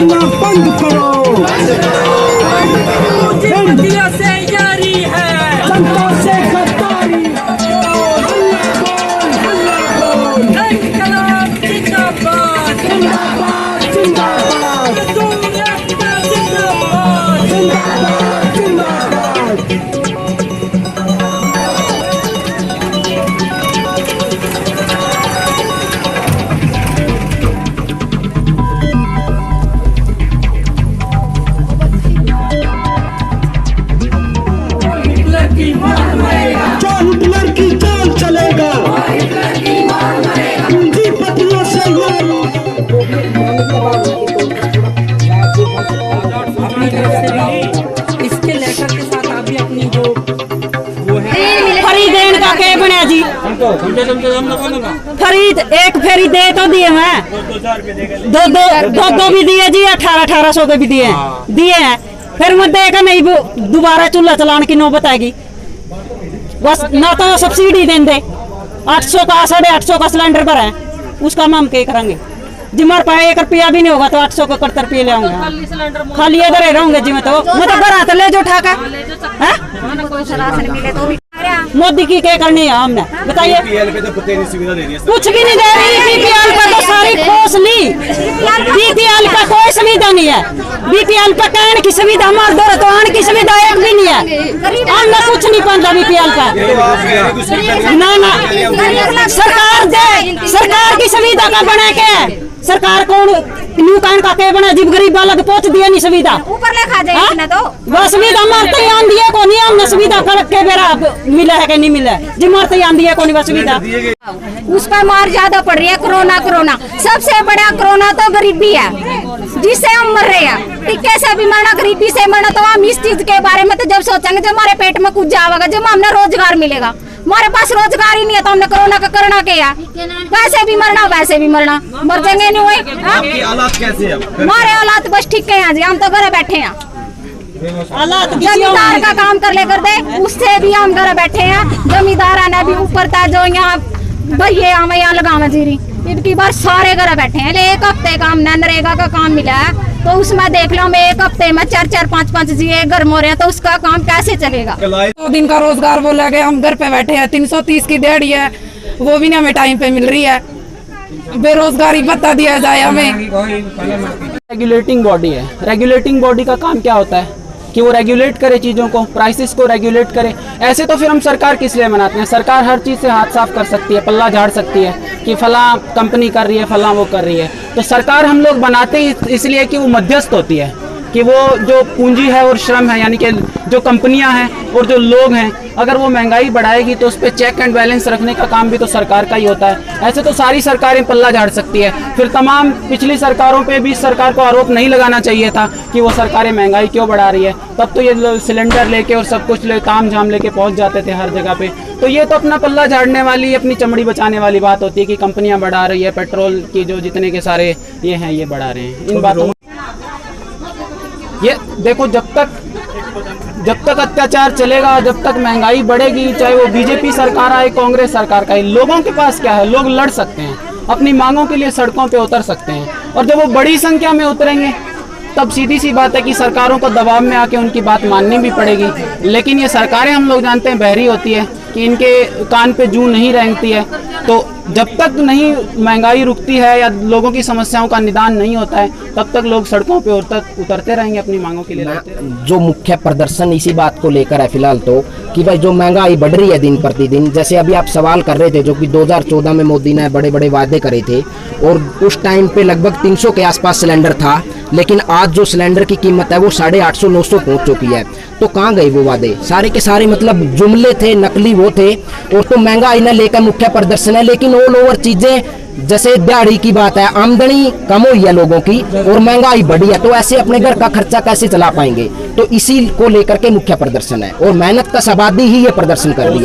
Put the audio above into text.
करना बंद करो। पूंजीपतियों से यारी है, जनता से गद्दारी है। इंकलाब जिंदाबाद, जिंदाबाद जिंदाबाद जिंदाबाद जिंदाबाद जिंदाबाद। जो हिटलर की चाल चलेगा, पूंजीपतियों से यारी। इसके लेटर के साथ आप भी अपनी जो वो है खरीदेन का के बने जी खरीद एक फेरी दे तो दिए हैं, दो भी दिए जी, 1800 के भी दिए हैं। फिर मैं देखा नहीं दोबारा चूल्हा चलाने की नौबत आएगी। बस ना तो सब्सिडी देंगे 800 का 850 का सिलेंडर पर है, उसका हम क्या करेंगे जी। हमारे पास 1 रुपया भी नहीं होगा तो 800 का 71 रुपये ले आऊंगा, खाली इधर रहूंगे जी। मैं तो घर आते ले जो ठाका मोदी की क्या करनी है हमने बताइए। कुछ भी नहीं दे रही, बीपीएल पर तो सारी खोस ली। बीपीएल पर कोई सुविधा नहीं है, बीपीएल पर कहने की सुविधा हमारे दौर तो आने की सुविधा एक भी नहीं है। हमने कुछ नहीं पाता बीपीएल पर। ना सरकार की सुविधा का बना के सरकार कौन न्यू कान का के बना जीव गरीब वाला पहुंच दिया नहीं सुविधा ऊपर लेखा जाए ना तो वो सुविधा मारते ही आन दिए को नहीं, हमने सुविधा कर के बेरा मिला है कि नहीं मिला है जी। मारते ही आन दिए को नहीं सुविधा। उस पर मार ज्यादा पड़ रही है। कोरोना सबसे बड़ा कोरोना तो गरीबी है, जिससे हम मर रहे हैं। टिक्के से भी मरना, गरीबी से मरना। तो हम इस चीज के बारे में तो जब सोचेंगे जब हमारे पेट में कुछ जाएगा, जब हमें रोजगार मिलेगा। हमारे पास रोजगार ही नहीं है तो हमने कोरोना का करना क्या? वैसे भी मरना वैसे भी मरना, मर जाएंगे नहीं हुए। आपके हालात कैसे हैं? हमारे हालात बस ठीक है जी, हम तो घर बैठे हैं। जमींदार का काम कर ले कर दे, उससे भी हम घर बैठे हैं। जमींदार ने भी ऊपर था जो यहाँ भैया हमें यहाँ लगावा जीरी, इनकी बार सारे घर बैठे हैं। 1 हफ्ते का हमने नरेगा का काम मिला है तो उसमें देख लो हम 1 हफ्ते में 4-5 जी घर मोरे हैं, तो उसका काम कैसे चलेगा? 2 दिन का रोजगार बोला गया, हम घर पे बैठे हैं। 330 की दिहाड़ी है, वो भी नहीं हमें टाइम पे मिल रही है। बेरोजगारी भत्ता दिया जाए हमें। रेगुलेटिंग बॉडी है, रेगुलेटिंग बॉडी का काम क्या होता है कि वो रेगुलेट करे चीज़ों को, प्राइसेस को रेगुलेट करे। ऐसे तो फिर हम सरकार किस लिए बनाते हैं? सरकार हर चीज़ से हाथ साफ कर सकती है, पल्ला झाड़ सकती है कि फला कंपनी कर रही है, फला वो कर रही है। तो सरकार हम लोग बनाते ही इसलिए कि वो मध्यस्थ होती है, कि वो जो पूंजी है और श्रम है, यानी कि जो कंपनियां हैं और जो लोग हैं, अगर वो महंगाई बढ़ाएगी तो उस पर चेक एंड बैलेंस रखने का काम भी तो सरकार का ही होता है। ऐसे तो सारी सरकारें पल्ला झाड़ सकती है। फिर तमाम पिछली सरकारों पे भी सरकार को आरोप नहीं लगाना चाहिए था कि वो सरकारें महंगाई क्यों बढ़ा रही है। तब तो ये सिलेंडर लेके और सब कुछ ताम झाम लेके पहुंच जाते थे हर जगह पे। तो ये तो अपना पल्ला झाड़ने वाली, अपनी चमड़ी बचाने वाली बात होती है कि कंपनियां बढ़ा रही है, पेट्रोल की जो जितने के सारे ये हैं ये बढ़ा रहे हैं। इन बातों ये देखो, जब तक अत्याचार चलेगा, जब तक महंगाई बढ़ेगी, चाहे वो बीजेपी सरकार आए, कांग्रेस सरकार का है, लोगों के पास क्या है? लोग लड़ सकते हैं, अपनी मांगों के लिए सड़कों पे उतर सकते हैं। और जब वो बड़ी संख्या में उतरेंगे तब सीधी सी बात है कि सरकारों को दबाव में आके उनकी बात माननी भी पड़ेगी। लेकिन ये सरकारें हम लोग जानते हैं बहरी होती है कि इनके कान पे जूं नहीं रेंगती है। तो जब तक नहीं महंगाई रुकती है या लोगों की समस्याओं का निदान नहीं होता है, तब तक लोग सड़कों पे उतरते रहेंगे, अपनी मांगों के लिए लड़ते रहेंगे। जो मुख्य प्रदर्शन इसी बात को लेकर है फिलहाल तो, कि भाई जो महंगाई बढ़ रही है दिन प्रतिदिन, जैसे अभी आप सवाल कर रहे थे, जो कि 2014 में मोदी ने बड़े बड़े वादे करे थे और उस टाइम पे लगभग 300 के आसपास सिलेंडर था, लेकिन आज जो सिलेंडर की कीमत है वो 850-900 पहुंच चुकी है। तो कहाँ गए वो वादे? सारे के सारे मतलब जुमले थे, नकली वो थे। और तो महंगाई ने लेकर मुख्य प्रदर्शन है, लेकिन ऑल ओवर चीजें, जैसे दिहाड़ी की बात है, आमदनी कम हुई है लोगों की और महंगाई बढ़ी है, तो ऐसे अपने घर का खर्चा कैसे चला पाएंगे? तो इसी को लेकर के मुख्य प्रदर्शन है और मेहनत का आबादी ही ये प्रदर्शन कर रही है।